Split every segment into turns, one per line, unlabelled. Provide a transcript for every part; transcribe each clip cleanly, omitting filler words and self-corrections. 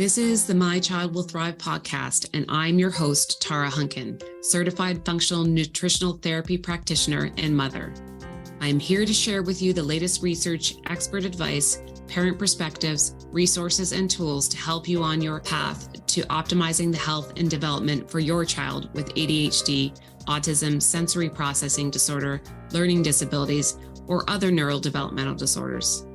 This is the My Child Will Thrive podcast, and I'm your host, Tara Hunkin, certified functional nutritional therapy practitioner and mother. I'm here to share with you the latest research, expert advice, parent perspectives, resources, and tools to help you on your path to optimizing the health and development for your child with ADHD, autism, sensory processing disorder, learning disabilities, or other neurodevelopmental disorders.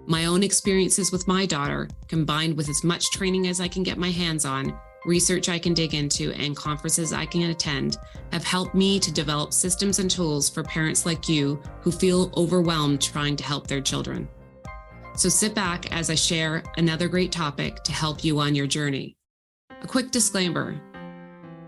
My own experiences with my daughter, combined with as much training as I can get my hands on, research I can dig into, and conferences I can attend, have helped me to develop systems and tools for parents like you who feel overwhelmed trying to help their children. So sit back as I share another great topic to help you on your journey. A quick disclaimer.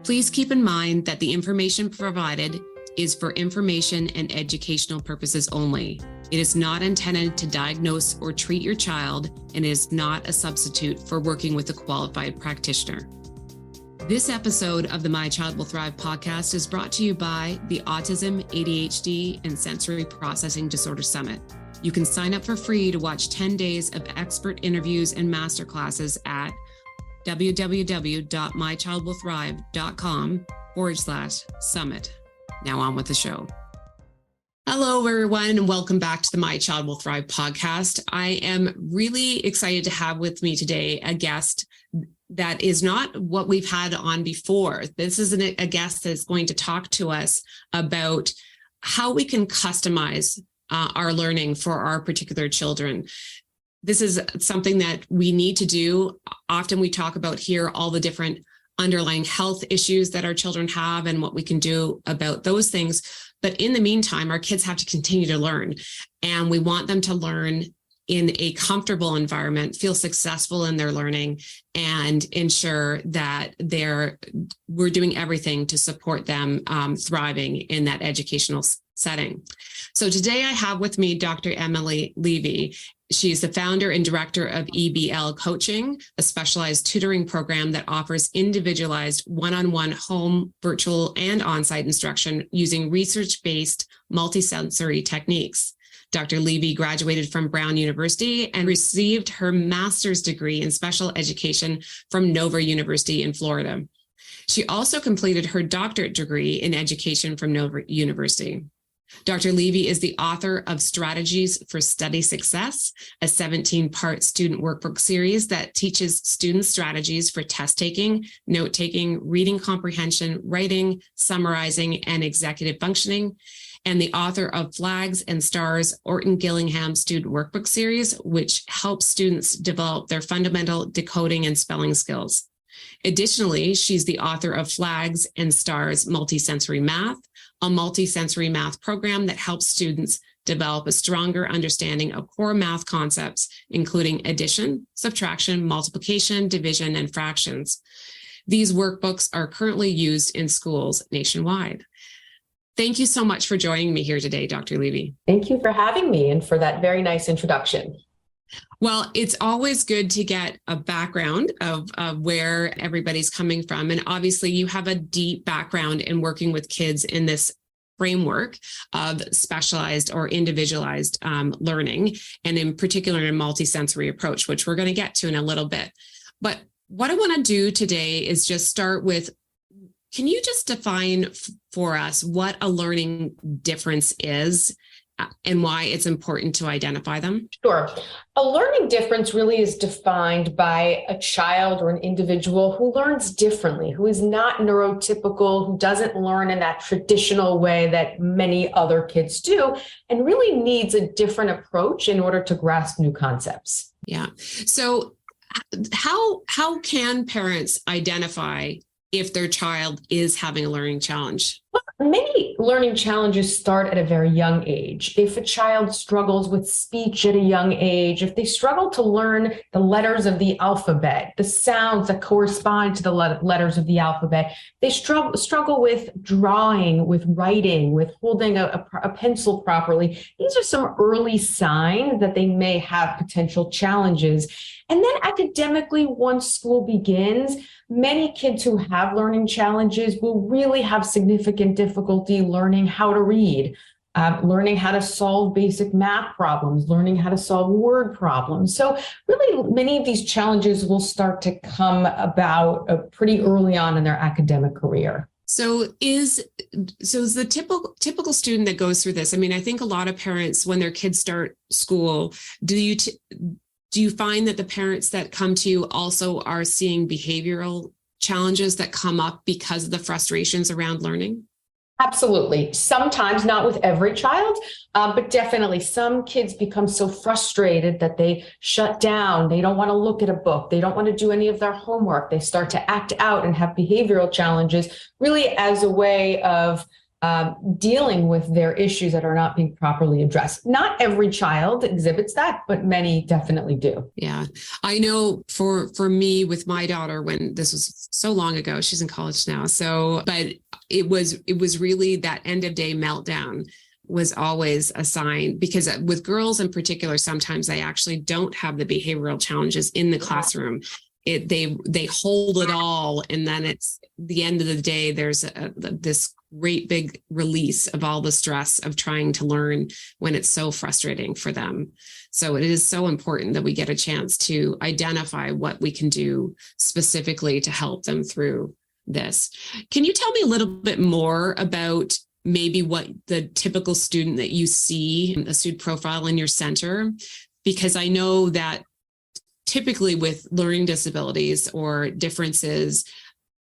Please keep in mind that the information provided is for information and educational purposes only. It is not intended to diagnose or treat your child and is not a substitute for working with a qualified practitioner. This episode of the My Child Will Thrive podcast is brought to you by the Autism, ADHD, and Sensory Processing Disorder Summit. You can sign up for free to watch 10 days of expert interviews and masterclasses at www.mychildwillthrive.com/summit. Now on with the show. Hello, everyone, and welcome back to the My Child Will Thrive podcast. I am really excited to have with me today a guest that is not what we've had on before. This is a guest that's going to talk to us about how we can customize our learning for our particular children. This is something that we need to do. Often we talk about here all the different underlying health issues that our children have and what we can do about those things. But in the meantime, our kids have to continue to learn, and we want them to learn in a comfortable environment, feel successful in their learning, and ensure that we're doing everything to support them thriving in that educational setting. So today I have with me Dr. Emily Levy. She's the founder and director of EBL Coaching, a specialized tutoring program that offers individualized one-on-one home, virtual, and on-site instruction using research-based multisensory techniques. Dr. Levy graduated from Brown University and received her master's degree in special education from Nova University in Florida. She also completed her doctorate degree in education from Nova University. Dr. Levy is the author of Strategies for Study Success, a 17-part student workbook series that teaches students strategies for test taking, note taking, reading comprehension, writing, summarizing, and executive functioning, and the author of Flags and Stars Orton Gillingham student workbook series, which helps students develop their fundamental decoding and spelling skills. Additionally, she's the author of Flags and Stars Multisensory Math, a multisensory math program that helps students develop a stronger understanding of core math concepts, including addition, subtraction, multiplication, division, and fractions. These workbooks are currently used in schools nationwide. Thank you so much for joining me here today, Dr. Levy.
Thank you for having me and for that very nice introduction.
Well, it's always good to get a background of where everybody's coming from. And obviously you have a deep background in working with kids in this framework of specialized or individualized learning, and in particular in a multisensory approach, which we're going to get to in a little bit. But what I want to do today is just start with, can you just define for us what a learning difference is and why it's important to identify them?
Sure. A learning difference really is defined by a child or an individual who learns differently, who is not neurotypical, who doesn't learn in that traditional way that many other kids do, and really needs a different approach in order to grasp new concepts.
Yeah. So how can parents identify if their child is having a learning challenge?
Many learning challenges start at a very young age. If a child struggles with speech at a young age, if they struggle to learn the letters of the alphabet, the sounds that correspond to the letters of the alphabet, they struggle with drawing, with writing, with holding a pencil properly. These are some early signs that they may have potential challenges. And then academically, once school begins, many kids who have learning challenges will really have significant difficulty learning how to read, learning how to solve basic math problems, learning how to solve word problems. So really, many of these challenges will start to come about pretty early on in their academic career.
So is the typical student that goes through this? I mean, I think a lot of parents, when their kids start school, do you find that the parents that come to you also are seeing behavioral challenges that come up because of the frustrations around learning?
Absolutely. Sometimes, not with every child, but definitely some kids become so frustrated that they shut down. They don't want to look at a book. They don't want to do any of their homework. They start to act out and have behavioral challenges, really as a way of dealing with their issues that are not being properly addressed. Not every child exhibits that, but many definitely do.
Yeah. I know for me with my daughter, when this was so long ago, she's in college now. But it was really that end of day meltdown was always a sign, because with girls in particular, sometimes they actually don't have the behavioral challenges in the classroom. They hold it all. And then it's the end of the day, there's this great big release of all the stress of trying to learn when it's so frustrating for them. So it is so important that we get a chance to identify what we can do specifically to help them through this. Can you tell me a little bit more about maybe what the typical student that you see, a student profile in your center? Because I know that typically with learning disabilities or differences,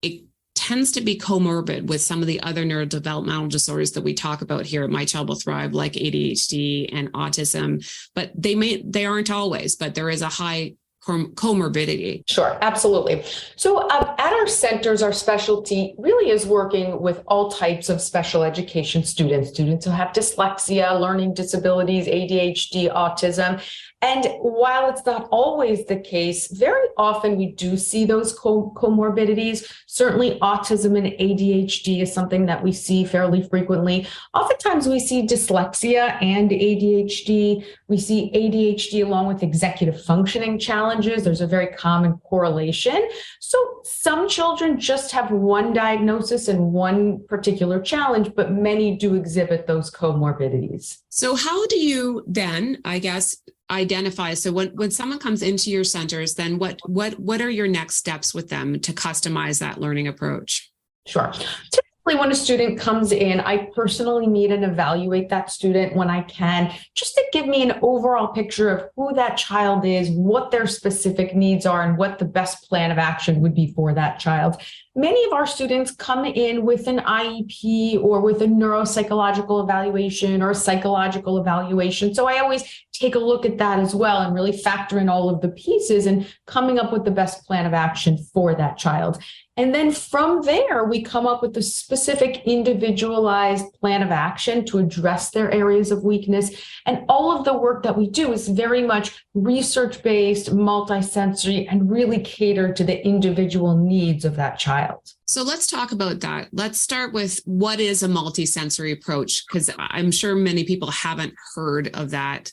it tends to be comorbid with some of the other neurodevelopmental disorders that we talk about here at My Child Will Thrive, like ADHD and autism, but they aren't always, but there is a high comorbidity.
Sure, absolutely. So at our centers, our specialty really is working with all types of special education students who have dyslexia, learning disabilities, ADHD, autism. And while it's not always the case, very often we do see those comorbidities. Certainly autism and ADHD is something that we see fairly frequently. Oftentimes we see dyslexia and ADHD. We see ADHD along with executive functioning challenges. There's a very common correlation. So some children just have one diagnosis and one particular challenge, but many do exhibit those comorbidities.
So how do you then, I guess, identify? So when someone comes into your centers, then what are your next steps with them to customize that learning approach?
Sure. Typically, when a student comes in, I personally meet and evaluate that student when I can, just to give me an overall picture of who that child is, what their specific needs are, and what the best plan of action would be for that child. Many of our students come in with an IEP or with a neuropsychological evaluation or a psychological evaluation. So I always take a look at that as well and really factor in all of the pieces and coming up with the best plan of action for that child. And then from there, we come up with a specific individualized plan of action to address their areas of weakness. And all of the work that we do is very much research-based, multisensory, and really catered to the individual needs of that child.
So let's talk about that. Let's start with what is a multisensory approach, because I'm sure many people haven't heard of that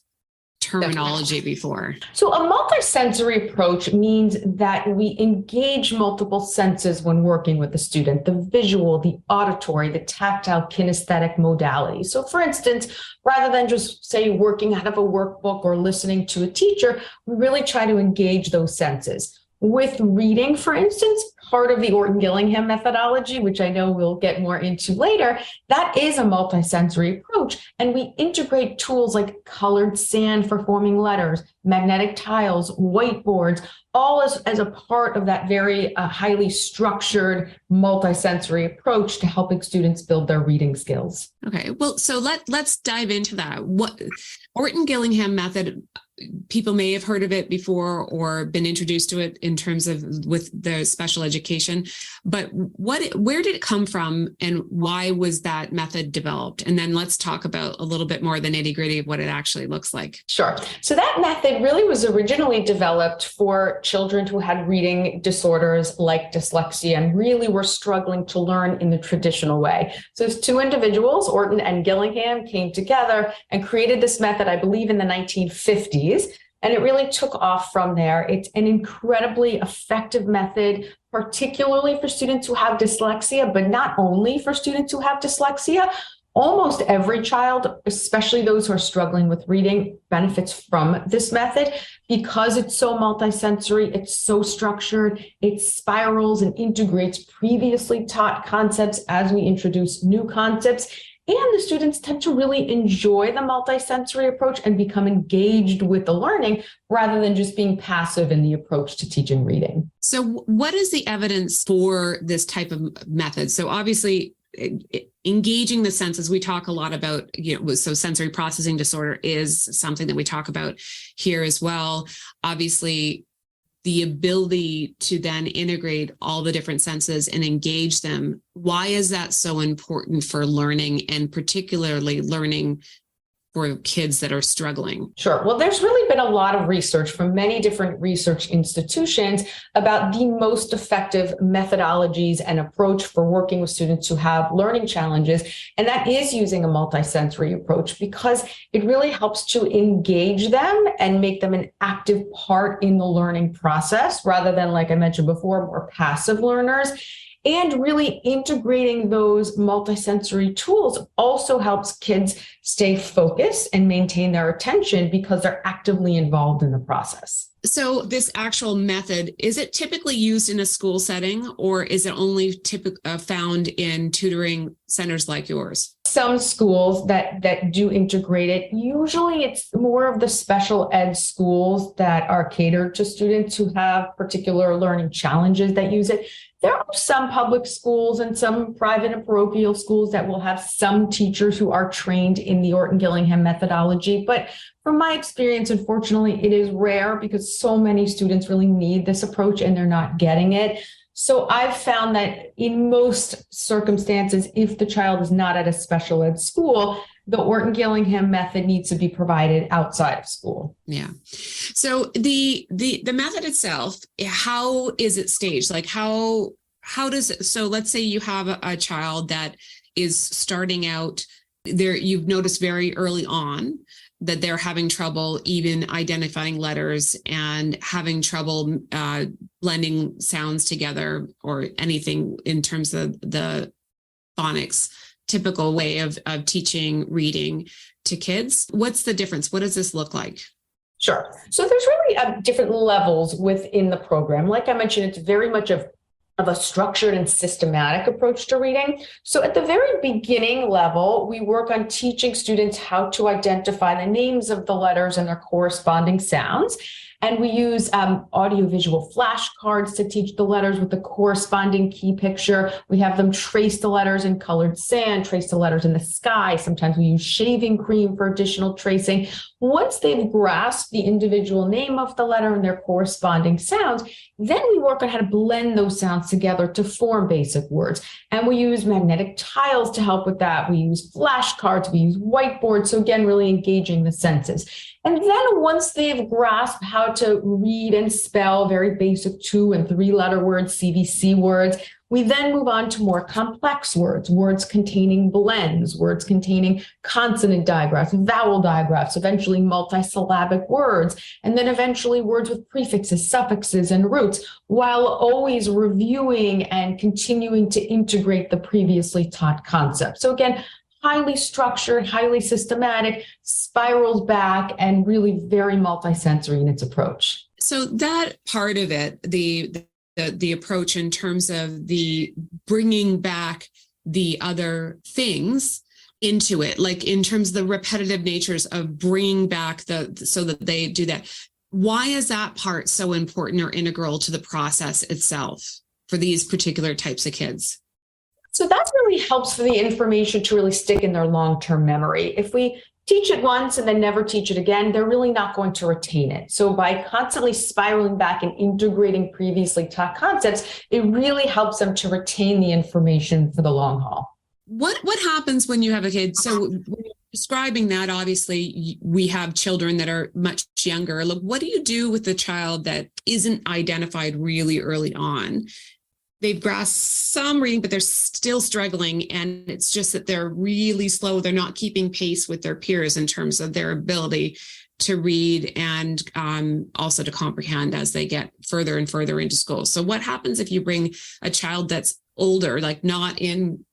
terminology before.
So a multisensory approach means that we engage multiple senses when working with the student: the visual, the auditory, the tactile, kinesthetic modalities. So for instance, rather than just say working out of a workbook or listening to a teacher, we really try to engage those senses. With reading, for instance, part of the Orton Gillingham methodology, which I know we'll get more into later, that is a multisensory approach. And we integrate tools like colored sand for forming letters, magnetic tiles, whiteboards, all as a part of that very highly structured multisensory approach to helping students build their reading skills.
Okay, well, so let's dive into that. What Orton Gillingham method, people may have heard of it before or been introduced to it in terms of with the special education, but where did it come from and why was that method developed? And then let's talk about a little bit more the nitty-gritty of what it actually looks like.
Sure. So that method really was originally developed for children who had reading disorders like dyslexia and really were struggling to learn in the traditional way. So those two individuals, Orton and Gillingham, came together and created this method, I believe in the 1950s. And it really took off from there. It's an incredibly effective method, particularly for students who have dyslexia, but not only for students who have dyslexia. Almost every child, especially those who are struggling with reading, benefits from this method because it's so multisensory, it's so structured, it spirals and integrates previously taught concepts as we introduce new concepts. And the students tend to really enjoy the multisensory approach and become engaged with the learning rather than just being passive in the approach to teaching reading.
So what is the evidence for this type of method? So obviously, engaging the senses, we talk a lot about, so sensory processing disorder is something that we talk about here as well. Obviously, the ability to then integrate all the different senses and engage them. Why is that so important for learning, and particularly learning for kids that are struggling?
Sure. Well, there's really been a lot of research from many different research institutions about the most effective methodologies and approach for working with students who have learning challenges. And that is using a multisensory approach because it really helps to engage them and make them an active part in the learning process rather than, like I mentioned before, more passive learners. And really integrating those multisensory tools also helps kids stay focused and maintain their attention because they're actively involved in the process.
So this actual method, is it typically used in a school setting, or is it only found in tutoring centers like yours?
Some schools that do integrate it, usually it's more of the special ed schools that are catered to students who have particular learning challenges that use it. There are some public schools and some private and parochial schools that will have some teachers who are trained in the Orton Gillingham methodology. But from my experience, unfortunately, it is rare because so many students really need this approach and they're not getting it. So I've found that in most circumstances, if the child is not at a special ed school, the Orton Gillingham method needs to be provided outside of school.
Yeah. So the method itself, how is it staged? Like how does, so let's say you have a child that is starting out there, you've noticed very early on that they're having trouble even identifying letters and having trouble blending sounds together or anything in terms of the phonics, typical way of teaching reading to kids. What's the difference? What does this look like?
Sure. So there's really different levels within the program. Like I mentioned, it's very much of a structured and systematic approach to reading. So at the very beginning level, we work on teaching students how to identify the names of the letters and their corresponding sounds. And we use audiovisual flashcards to teach the letters with the corresponding key picture. We have them trace the letters in colored sand, trace the letters in the sky. Sometimes we use shaving cream for additional tracing. Once they've grasped the individual name of the letter and their corresponding sounds, then we work on how to blend those sounds together to form basic words. And we use magnetic tiles to help with that. We use flashcards, we use whiteboards. So again, really engaging the senses. And then once they've grasped how to read and spell very basic 2- and 3-letter words, CVC words, we then move on to more complex words, words containing blends, words containing consonant digraphs, vowel digraphs, eventually multisyllabic words, and then eventually words with prefixes, suffixes, and roots, while always reviewing and continuing to integrate the previously taught concepts. So again, highly structured, highly systematic, spirals back, and really very multisensory in its approach.
So that part of it, the approach in terms of the bringing back the other things into it, like in terms of the repetitive natures of bringing back so that they do that. Why is that part so important or integral to the process itself for these particular types of kids?
So that really helps for the information to really stick in their long-term memory. If we teach it once and then never teach it again, they're really not going to retain it. So by constantly spiraling back and integrating previously taught concepts, it really helps them to retain the information for the long haul.
What happens when you have a kid? So when you're describing that, obviously we have children that are much younger. Look, what do you do with the child that isn't identified really early on? They've grasped some reading, but they're still struggling. And it's just that they're really slow. They're not keeping pace with their peers in terms of their ability to read and also to comprehend as they get further and further into school. So what happens if you bring a child that's older, like not in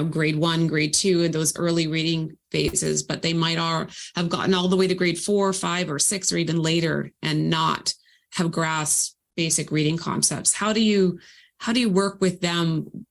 grade 1, grade 2, and those early reading phases, but they might have gotten all the way to grade 4, 5, or 6, or even later and not have grasped basic reading concepts. How do you work with them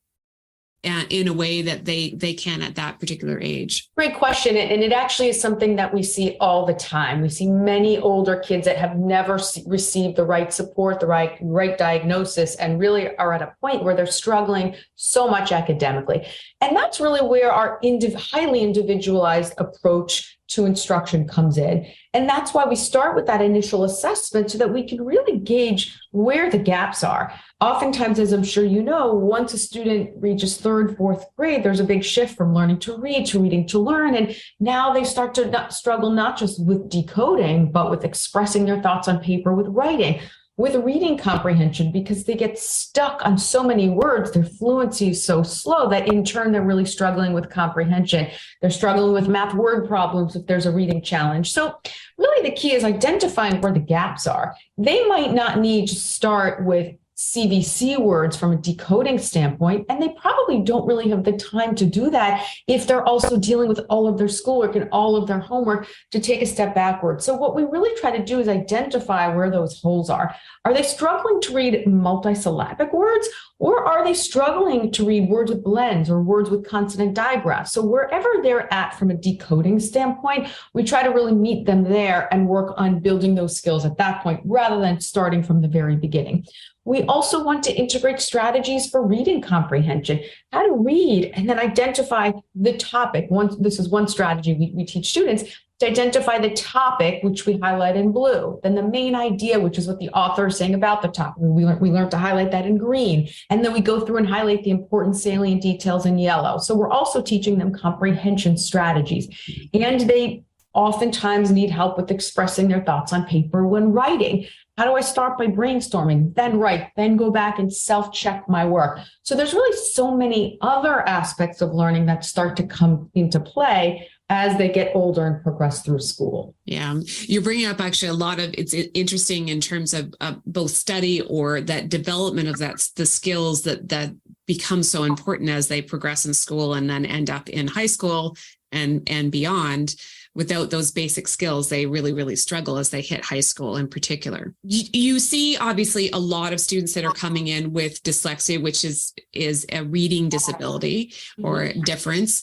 in a way that they can at that particular age?
Great question. And it actually is something that we see all the time. We see many older kids that have never received the right support, the right diagnosis, and really are at a point where they're struggling so much academically. And that's really where our highly individualized approach to instruction comes in. And that's why we start with that initial assessment so that we can really gauge where the gaps are. Oftentimes, as I'm sure you know, once a student reaches 3rd, 4th grade, there's a big shift from learning to read to reading to learn. And now they start to struggle not just with decoding, but with expressing their thoughts on paper, with writing, with reading comprehension, because they get stuck on so many words. Their fluency is so slow that in turn, they're really struggling with comprehension. They're struggling with math word problems if there's a reading challenge. So really the key is identifying where the gaps are. They might not need to start with CVC words from a decoding standpoint, and they probably don't really have the time to do that if they're also dealing with all of their schoolwork and all of their homework to take a step backward. So what we really try to do is identify where those holes are. Are they struggling to read multisyllabic words, or are they struggling to read words with blends or words with consonant digraphs? So wherever they're at from a decoding standpoint, we try to really meet them there and work on building those skills at that point rather than starting from the very beginning. We also want to integrate strategies for reading comprehension, how to read and then identify the topic. This is one strategy we teach students, to identify the topic, which we highlight in blue, then the main idea, which is what the author is saying about the topic. We learned to highlight that in green, and then we go through and highlight the important salient details in yellow. So we're also teaching them comprehension strategies, and they oftentimes need help with expressing their thoughts on paper when writing. How do I start by brainstorming, then write, then go back and self-check my work? So there's really so many other aspects of learning that start to come into play as they get older and progress through school.
Yeah, you're bringing up actually a lot of, it's interesting in terms of both study or that development of the skills that become so important as they progress in school and then end up in high school and beyond. Without those basic skills, they really, really struggle as they hit high school in particular. You see, obviously, a lot of students that are coming in with dyslexia, which is a reading disability or difference.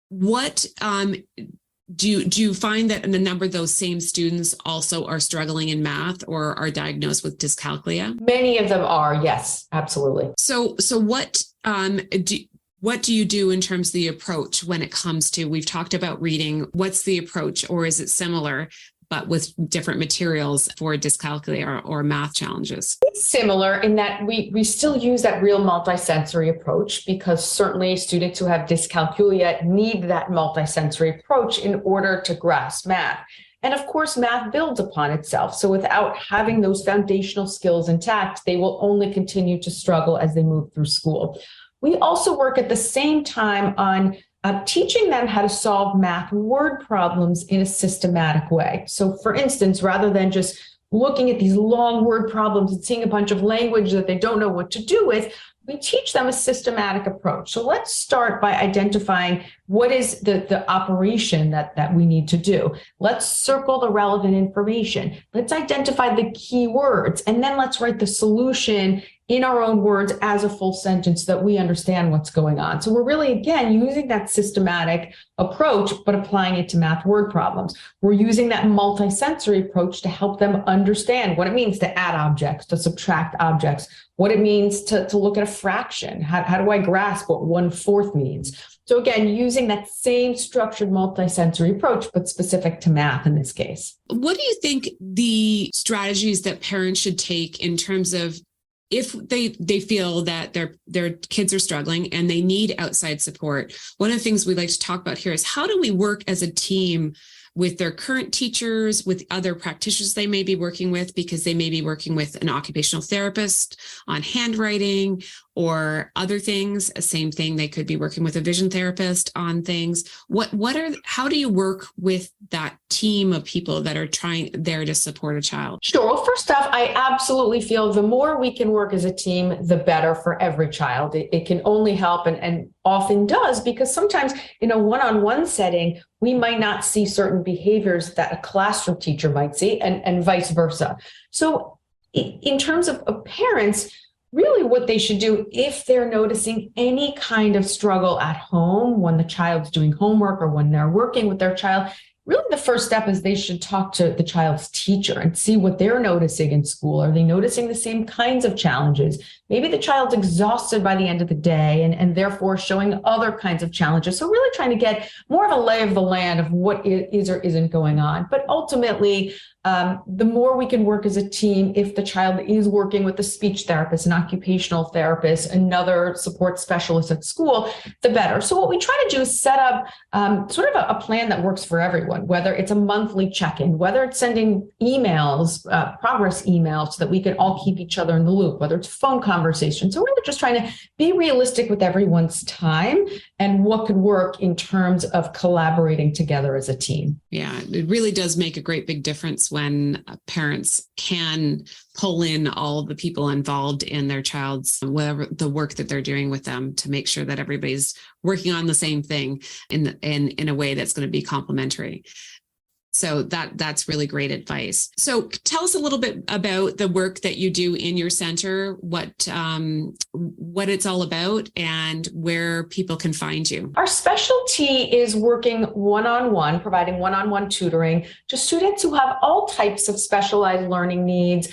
What do you find that a number of those same students also are struggling in math or are diagnosed with dyscalculia?
Many of them are, yes, absolutely.
So what do you do in terms of the approach when it comes to, we've talked about reading, what's the approach, or is it similar, but with different materials for dyscalculia or math challenges?
It's similar in that we still use that real multisensory approach, because certainly students who have dyscalculia need that multisensory approach in order to grasp math. And of course, math builds upon itself. So without having those foundational skills intact, they will only continue to struggle as they move through school. We also work at the same time on teaching them how to solve math word problems in a systematic way. So for instance, rather than just looking at these long word problems and seeing a bunch of language that they don't know what to do with, we teach them a systematic approach. So let's start by identifying what is the operation that we need to do. Let's circle the relevant information. Let's identify the key words, and then let's write the solution in our own words as a full sentence so that we understand what's going on. So we're really, again, using that systematic approach, but applying it to math word problems. We're using that multisensory approach to help them understand what it means to add objects, to subtract objects, what it means to look at a fraction. How do I grasp what 1/4 means? So again, using that same structured multisensory approach, but specific to math in this case.
What do you think the strategies that parents should take in terms of if they feel that their kids are struggling and they need outside support? One of the things we like to talk about here is how do we work as a team with their current teachers, with other practitioners they may be working with, because they may be working with an occupational therapist on handwriting or other things. Same thing. They could be working with a vision therapist on things. How do you work with that team of people that are there to support a child?
Sure. Well, first off, I absolutely feel the more we can work as a team, the better for every child. It can only help and often does, because sometimes in a one-on-one setting, we might not see certain behaviors that a classroom teacher might see, and vice versa. So in terms of parents, really what they should do if they're noticing any kind of struggle at home when the child's doing homework or when they're working with their child, really the first step is they should talk to the child's teacher and see what they're noticing in school. Are they noticing the same kinds of challenges? Maybe the child's exhausted by the end of the day and therefore showing other kinds of challenges. So really trying to get more of a lay of the land of what is or isn't going on. But ultimately, the more we can work as a team, if the child is working with a speech therapist, an occupational therapist, another support specialist at school, the better. So what we try to do is set up sort of a plan that works for everyone, whether it's a monthly check-in, whether it's sending emails, progress emails, so that we can all keep each other in the loop, whether it's phone conversation. So we're just trying to be realistic with everyone's time and what could work in terms of collaborating together as a team.
Yeah, it really does make a great big difference when parents can pull in all the people involved in their child's, whatever the work that they're doing with them, to make sure that everybody's working on the same thing in a way that's going to be complementary. So that's really great advice. So tell us a little bit about the work that you do in your center, what it's all about, and where people can find you.
Our specialty is working one-on-one, providing one-on-one tutoring to students who have all types of specialized learning needs,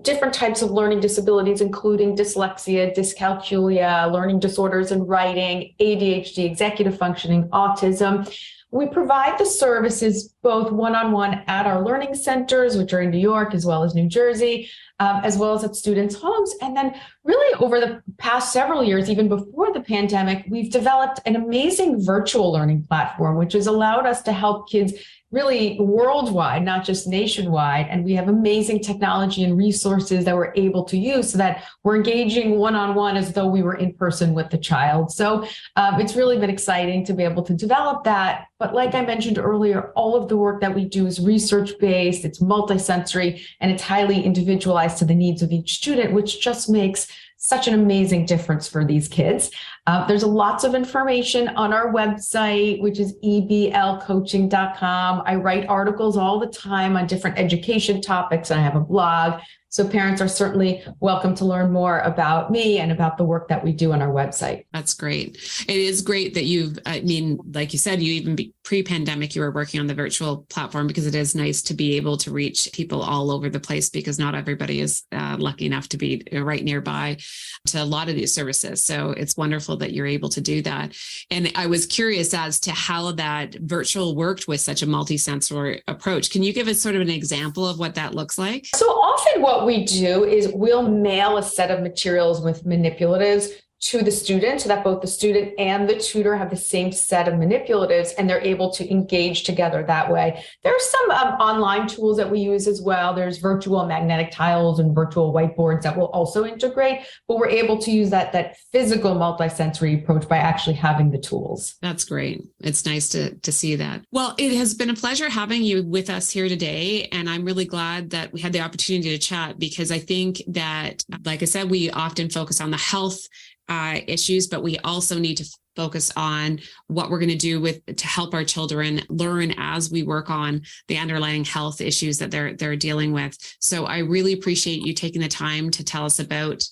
different types of learning disabilities, including dyslexia, dyscalculia, learning disorders in writing, ADHD, executive functioning, autism. We provide the services both one-on-one at our learning centers, which are in New York as well as New Jersey, as well as at students' homes. And then really over the past several years, even before the pandemic, we've developed an amazing virtual learning platform, which has allowed us to help kids really worldwide, not just nationwide. And we have amazing technology and resources that we're able to use so that we're engaging one-on-one as though we were in person with the child. So it's really been exciting to be able to develop that. But like I mentioned earlier, all of the work that we do is research-based, it's multisensory, and it's highly individualized to the needs of each student, which just makes such an amazing difference for these kids. There's lots of information on our website, which is eblcoaching.com. I write articles all the time on different education topics, and I have a blog. So parents are certainly welcome to learn more about me and about the work that we do on our website.
That's great. It is great that like you said, you even pre-pandemic, you were working on the virtual platform, because it is nice to be able to reach people all over the place, because not everybody is lucky enough to be right nearby to a lot of these services. So it's wonderful that you're able to do that. And I was curious as to how that virtual worked with such a multisensory approach. Can you give us sort of an example of what that looks like?
So often what we do is we'll mail a set of materials with manipulatives to the student so that both the student and the tutor have the same set of manipulatives and they're able to engage together that way. There are some online tools that we use as well. There's virtual magnetic tiles and virtual whiteboards that will also integrate, but we're able to use that physical multisensory approach by actually having the tools.
That's great. It's nice to see that. Well, it has been a pleasure having you with us here today. And I'm really glad that we had the opportunity to chat, because I think that, like I said, we often focus on the health issues, but we also need to focus on what we're going to do to help our children learn as we work on the underlying health issues that they're dealing with. So I really appreciate you taking the time to tell us about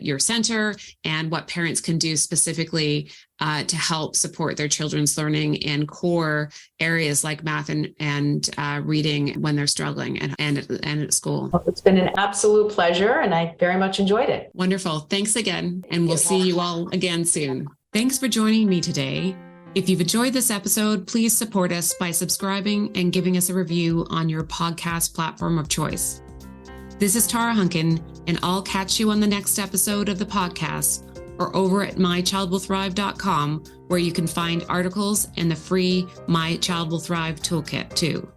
your center and what parents can do specifically to help support their children's learning in core areas like math and reading when they're struggling and at school.
Well, it's been an absolute pleasure, and I very much enjoyed it.
Wonderful. Thanks again. And we'll see you all again soon. Thanks for joining me today. If you've enjoyed this episode, please support us by subscribing and giving us a review on your podcast platform of choice. This is Tara Hunkin, and I'll catch you on the next episode of the podcast or over at mychildwillthrive.com, where you can find articles and the free My Child Will Thrive toolkit too.